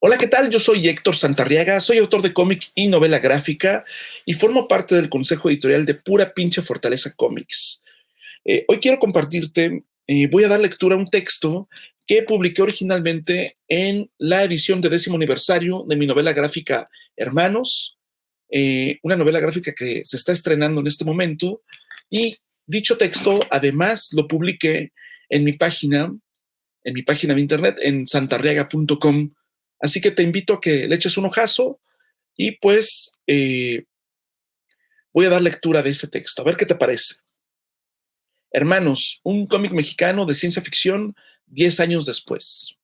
Hola, ¿qué tal? Yo soy Héctor Santarriaga, soy autor de cómic y novela gráfica y formo parte del consejo editorial de Pura Pinche Fortaleza Comics. Hoy quiero compartirte, voy a dar lectura a un texto que publiqué originalmente en la edición de 10º aniversario de mi novela gráfica Hermanos, una novela gráfica que se está estrenando en este momento, y dicho texto además lo publiqué en mi página de internet en santarriaga.com. Así que te invito a que le eches un ojazo y pues voy a dar lectura de ese texto. A ver qué te parece. Hermanos, un cómic mexicano de ciencia ficción 10 años después.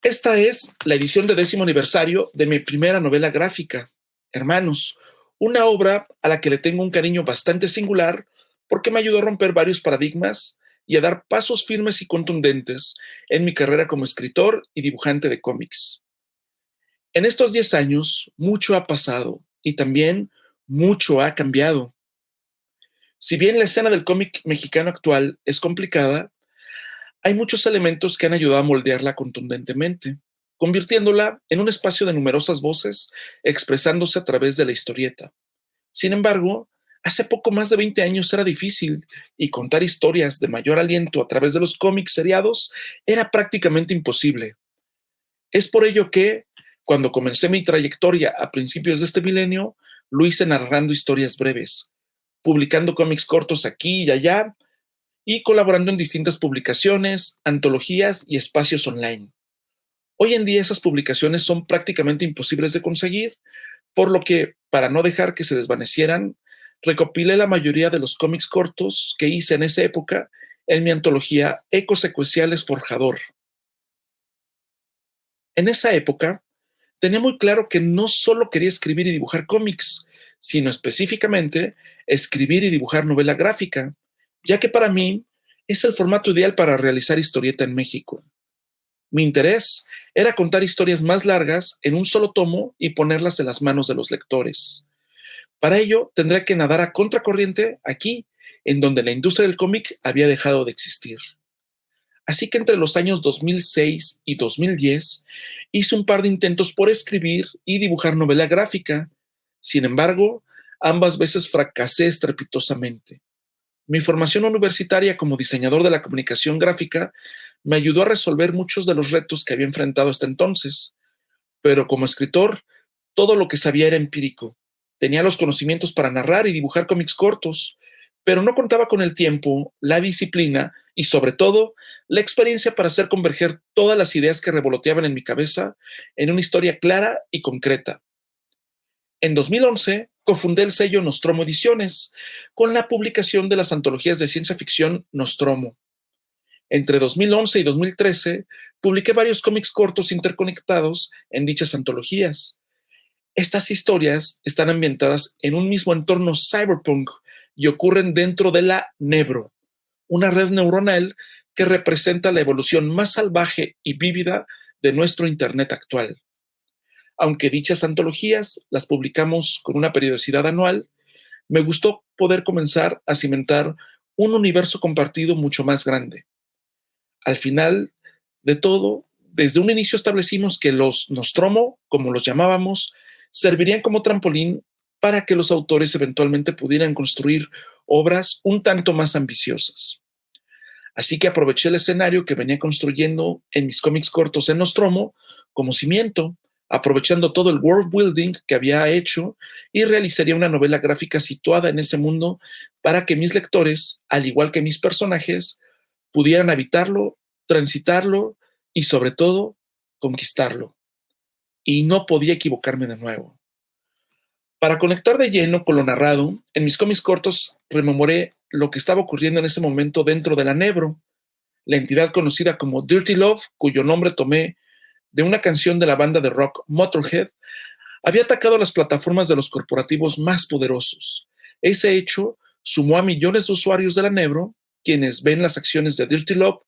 Esta es la edición de 10º aniversario de mi primera novela gráfica, Hermanos, una obra a la que le tengo un cariño bastante singular porque me ayudó a romper varios paradigmas y a dar pasos firmes y contundentes en mi carrera como escritor y dibujante de cómics. En estos 10 años, mucho ha pasado y también mucho ha cambiado. Si bien la escena del cómic mexicano actual es complicada, hay muchos elementos que han ayudado a moldearla contundentemente, convirtiéndola en un espacio de numerosas voces expresándose a través de la historieta. Sin embargo, hace poco más de 20 años era difícil y contar historias de mayor aliento a través de los cómics seriados era prácticamente imposible. Es por ello que, cuando comencé mi trayectoria a principios de este milenio, lo hice narrando historias breves, publicando cómics cortos aquí y allá y colaborando en distintas publicaciones, antologías y espacios online. Hoy en día esas publicaciones son prácticamente imposibles de conseguir, por lo que, para no dejar que se desvanecieran, recopilé la mayoría de los cómics cortos que hice en esa época en mi antología Ecos Secuenciales Forjador. En esa época, tenía muy claro que no solo quería escribir y dibujar cómics, sino específicamente escribir y dibujar novela gráfica, ya que para mí es el formato ideal para realizar historieta en México. Mi interés era contar historias más largas en un solo tomo y ponerlas en las manos de los lectores. Para ello, tendré que nadar a contracorriente aquí, en donde la industria del cómic había dejado de existir. Así que entre los años 2006 y 2010 hice un par de intentos por escribir y dibujar novela gráfica. Sin embargo, ambas veces fracasé estrepitosamente. Mi formación universitaria como diseñador de la comunicación gráfica me ayudó a resolver muchos de los retos que había enfrentado hasta entonces, pero como escritor, todo lo que sabía era empírico. Tenía los conocimientos para narrar y dibujar cómics cortos, pero no contaba con el tiempo, la disciplina y, sobre todo, la experiencia para hacer converger todas las ideas que revoloteaban en mi cabeza en una historia clara y concreta. En 2011, cofundé el sello Nostromo Ediciones con la publicación de las antologías de ciencia ficción Nostromo. Entre 2011 y 2013, publiqué varios cómics cortos interconectados en dichas antologías. Estas historias están ambientadas en un mismo entorno cyberpunk y ocurren dentro de la Nebro, una red neuronal que representa la evolución más salvaje y vívida de nuestro Internet actual. Aunque dichas antologías las publicamos con una periodicidad anual, me gustó poder comenzar a cimentar un universo compartido mucho más grande. Al final de todo, desde un inicio establecimos que los Nostromo, como los llamábamos, servirían como trampolín para que los autores eventualmente pudieran construir obras un tanto más ambiciosas. Así que aproveché el escenario que venía construyendo en mis cómics cortos en Nostromo como cimiento, aprovechando todo el world building que había hecho, y realizaría una novela gráfica situada en ese mundo para que mis lectores, al igual que mis personajes, pudieran habitarlo, transitarlo y, sobre todo, conquistarlo. Y no podía equivocarme de nuevo. Para conectar de lleno con lo narrado, en mis cómics cortos rememoré lo que estaba ocurriendo en ese momento dentro de la Nebro, la entidad conocida como Dirty Love, cuyo nombre tomé de una canción de la banda de rock Motorhead, había atacado las plataformas de los corporativos más poderosos. Ese hecho sumó a millones de usuarios de la Nebro, quienes ven las acciones de Dirty Love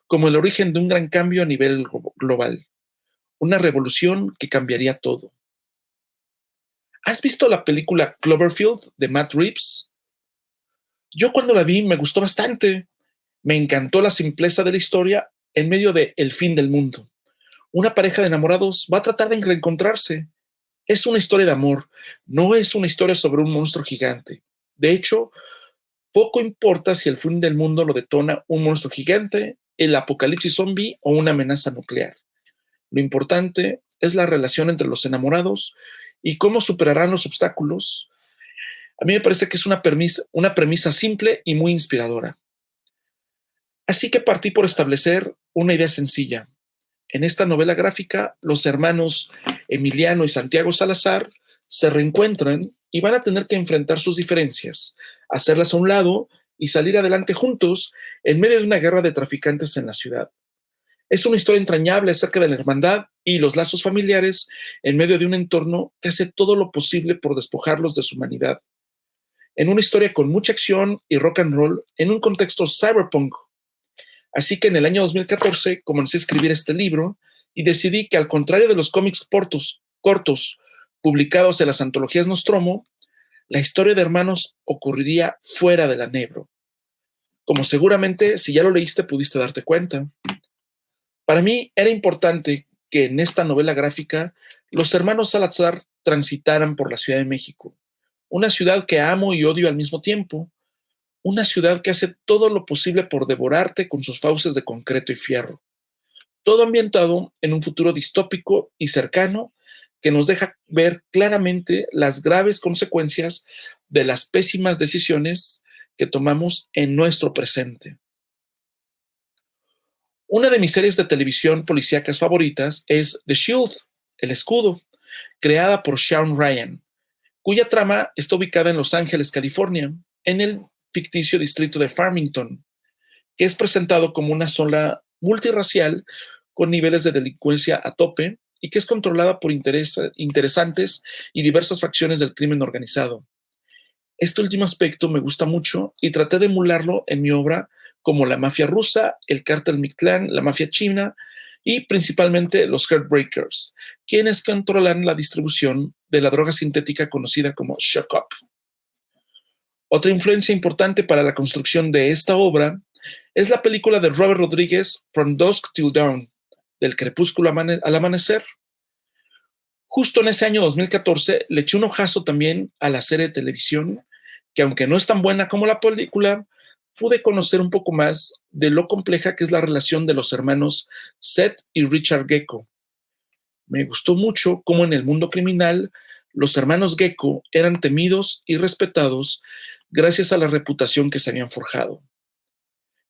como el origen de un gran cambio a nivel global, una revolución que cambiaría todo. ¿Has visto la película Cloverfield de Matt Reeves? Yo cuando la vi me gustó bastante. Me encantó la simpleza de la historia, en medio de el fin del mundo. Una pareja de enamorados va a tratar de reencontrarse. Es una historia de amor, no es una historia sobre un monstruo gigante. De hecho, poco importa si el fin del mundo lo detona un monstruo gigante, el apocalipsis zombie o una amenaza nuclear. Lo importante es la relación entre los enamorados y cómo superarán los obstáculos. A mí me parece que es una premisa simple y muy inspiradora. Así que partí por establecer una idea sencilla. En esta novela gráfica, los hermanos Emiliano y Santiago Salazar se reencuentran y van a tener que enfrentar sus diferencias, hacerlas a un lado y salir adelante juntos en medio de una guerra de traficantes en la ciudad. Es una historia entrañable acerca de la hermandad y los lazos familiares en medio de un entorno que hace todo lo posible por despojarlos de su humanidad. En una historia con mucha acción y rock and roll en un contexto cyberpunk. Así que en el año 2014 comencé a escribir este libro y decidí que, al contrario de los cómics cortos publicados en las antologías Nostromo, la historia de hermanos ocurriría fuera de la Nebro. Como seguramente, si ya lo leíste, pudiste darte cuenta. Para mí era importante que en esta novela gráfica los hermanos Salazar transitaran por la Ciudad de México, una ciudad que amo y odio al mismo tiempo, una ciudad que hace todo lo posible por devorarte con sus fauces de concreto y fierro. Todo ambientado en un futuro distópico y cercano que nos deja ver claramente las graves consecuencias de las pésimas decisiones que tomamos en nuestro presente. Una de mis series de televisión policíacas favoritas es The Shield, El Escudo, creada por Shawn Ryan, cuya trama está ubicada en Los Ángeles, California, en el ficticio distrito de Farmington, que es presentado como una zona multirracial con niveles de delincuencia a tope y que es controlada por interesantes y diversas facciones del crimen organizado. Este último aspecto me gusta mucho y traté de emularlo en mi obra, como la mafia rusa, el cártel Mictlán, la mafia china y principalmente los Heartbreakers, quienes controlan la distribución de la droga sintética conocida como Shock Up. Otra influencia importante para la construcción de esta obra es la película de Robert Rodríguez From Dusk Till Dawn, del crepúsculo al amanecer. Justo en ese año 2014 le eché un ojazo también a la serie de televisión, que aunque no es tan buena como la película, pude conocer un poco más de lo compleja que es la relación de los hermanos Seth y Richard Gecko. Me gustó mucho cómo en el mundo criminal los hermanos Gecko eran temidos y respetados gracias a la reputación que se habían forjado.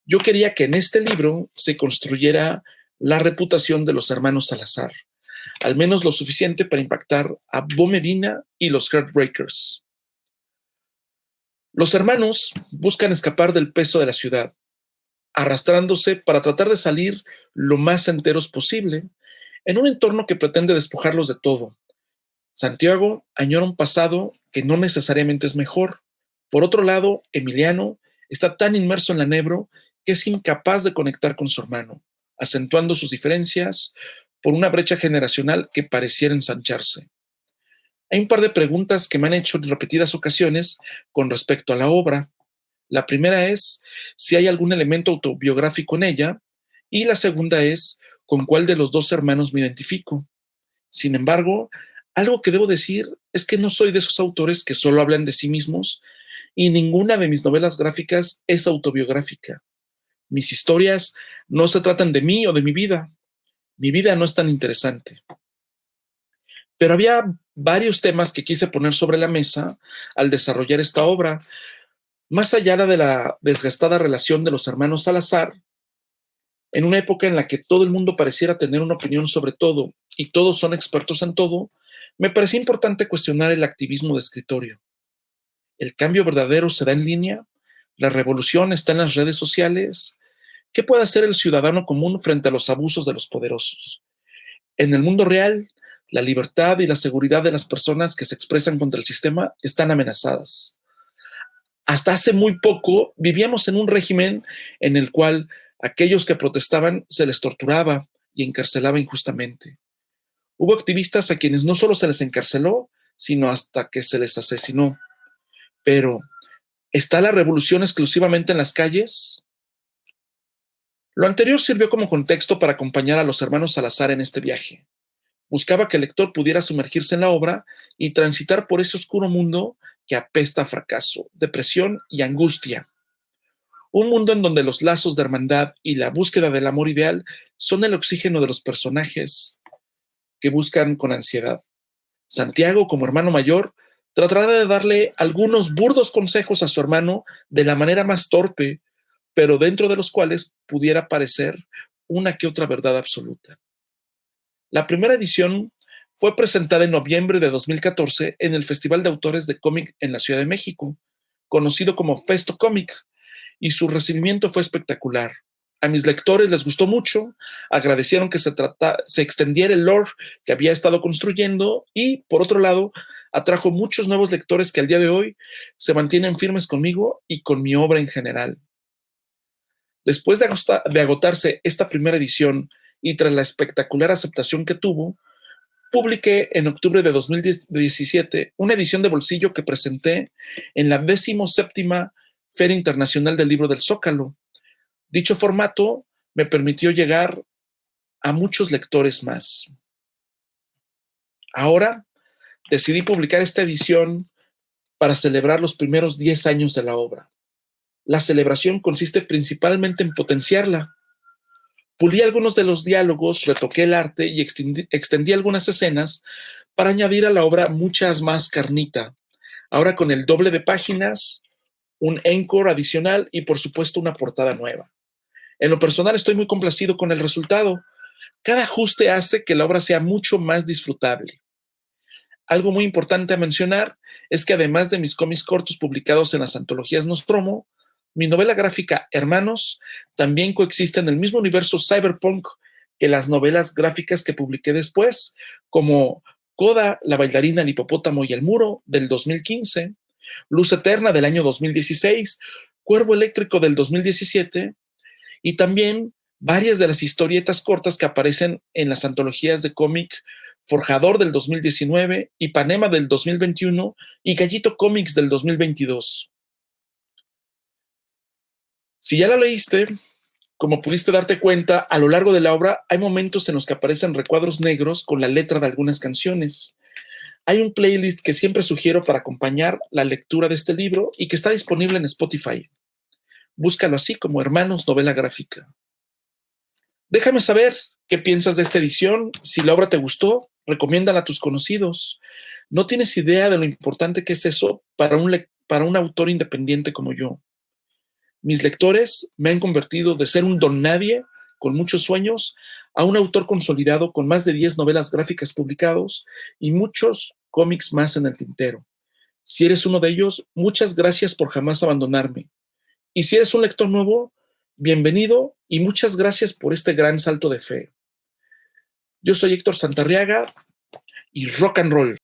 Yo quería que en este libro se construyera la reputación de los hermanos Salazar, al menos lo suficiente para impactar a Bo Medina y los Heartbreakers. Los hermanos buscan escapar del peso de la ciudad, arrastrándose para tratar de salir lo más enteros posible en un entorno que pretende despojarlos de todo. Santiago añora un pasado que no necesariamente es mejor. Por otro lado, Emiliano está tan inmerso en la Nebro que es incapaz de conectar con su hermano, acentuando sus diferencias por una brecha generacional que pareciera ensancharse. Hay un par de preguntas que me han hecho en repetidas ocasiones con respecto a la obra. La primera es si hay algún elemento autobiográfico en ella, y la segunda es con cuál de los dos hermanos me identifico. Sin embargo, algo que debo decir es que no soy de esos autores que solo hablan de sí mismos, y ninguna de mis novelas gráficas es autobiográfica. Mis historias no se tratan de mí o de mi vida. Mi vida no es tan interesante. Pero había varios temas que quise poner sobre la mesa al desarrollar esta obra. Más allá de la desgastada relación de los hermanos Salazar, en una época en la que todo el mundo pareciera tener una opinión sobre todo y todos son expertos en todo, me parecía importante cuestionar el activismo de escritorio. ¿El cambio verdadero se da en línea? ¿La revolución está en las redes sociales? ¿Qué puede hacer el ciudadano común frente a los abusos de los poderosos? En el mundo real, la libertad y la seguridad de las personas que se expresan contra el sistema están amenazadas. Hasta hace muy poco vivíamos en un régimen en el cual aquellos que protestaban se les torturaba y encarcelaba injustamente. Hubo activistas a quienes no solo se les encarceló, sino hasta que se les asesinó. Pero, ¿está la revolución exclusivamente en las calles? Lo anterior sirvió como contexto para acompañar a los hermanos Salazar en este viaje. Buscaba que el lector pudiera sumergirse en la obra y transitar por ese oscuro mundo que apesta a fracaso, depresión y angustia. Un mundo en donde los lazos de hermandad y la búsqueda del amor ideal son el oxígeno de los personajes que buscan con ansiedad. Santiago, como hermano mayor, tratará de darle algunos burdos consejos a su hermano de la manera más torpe, pero dentro de los cuales pudiera parecer una que otra verdad absoluta. La primera edición fue presentada en noviembre de 2014 en el Festival de Autores de Cómic en la Ciudad de México, conocido como Festo Cómic, y su recibimiento fue espectacular. A mis lectores les gustó mucho, agradecieron que se extendiera el lore que había estado construyendo y, por otro lado, atrajo muchos nuevos lectores que al día de hoy se mantienen firmes conmigo y con mi obra en general. Después de agotarse esta primera edición y tras la espectacular aceptación que tuvo, publiqué en octubre de 2017 una edición de bolsillo que presenté en la 17ª Feria Internacional del Libro del Zócalo. Dicho formato me permitió llegar a muchos lectores más. Ahora decidí publicar esta edición para celebrar los primeros 10 años de la obra. La celebración consiste principalmente en potenciarla. Pulí algunos de los diálogos, retoqué el arte y extendí algunas escenas para añadir a la obra muchas más carnita. Ahora con el doble de páginas, un encore adicional y por supuesto una portada nueva. En lo personal estoy muy complacido con el resultado. Cada ajuste hace que la obra sea mucho más disfrutable. Algo muy importante a mencionar es que además de mis cómics cortos publicados en las antologías Nostromo, mi novela gráfica Hermanos también coexiste en el mismo universo cyberpunk que las novelas gráficas que publiqué después, como Coda, la bailarina, el hipopótamo y el muro del 2015, Luz Eterna del año 2016, Cuervo Eléctrico del 2017 y también varias de las historietas cortas que aparecen en las antologías de cómic Forjador del 2019, Ipanema del 2021 y Gallito Comics del 2022. Si ya la leíste, como pudiste darte cuenta, a lo largo de la obra hay momentos en los que aparecen recuadros negros con la letra de algunas canciones. Hay un playlist que siempre sugiero para acompañar la lectura de este libro y que está disponible en Spotify. Búscalo así como Hermanos Novela Gráfica. Déjame saber qué piensas de esta edición. Si la obra te gustó, recomiéndala a tus conocidos. No tienes idea de lo importante que es eso para un autor independiente como yo. Mis lectores me han convertido de ser un don nadie con muchos sueños a un autor consolidado con más de 10 novelas gráficas publicados y muchos cómics más en el tintero. Si eres uno de ellos, muchas gracias por jamás abandonarme. Y si eres un lector nuevo, bienvenido y muchas gracias por este gran salto de fe. Yo soy Héctor Santarriaga y rock and roll.